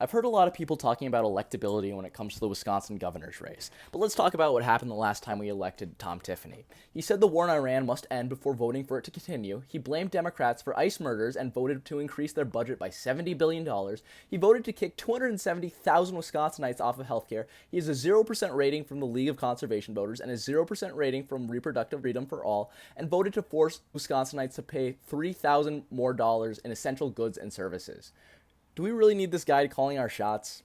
I've heard a lot of people talking about electability when it comes to the Wisconsin governor's race, but let's talk about what happened the last time we elected Tom Tiffany. He said the war in Iran must end before voting for it to continue. He blamed Democrats for ICE murders and voted to increase their budget by $70 billion. He voted to kick 270,000 Wisconsinites off of healthcare. He has a 0% rating from the League of Conservation Voters and a 0% rating from Reproductive Freedom for All, and voted to force Wisconsinites to pay $3,000 more in essential goods and services. Do we really need this guy calling our shots?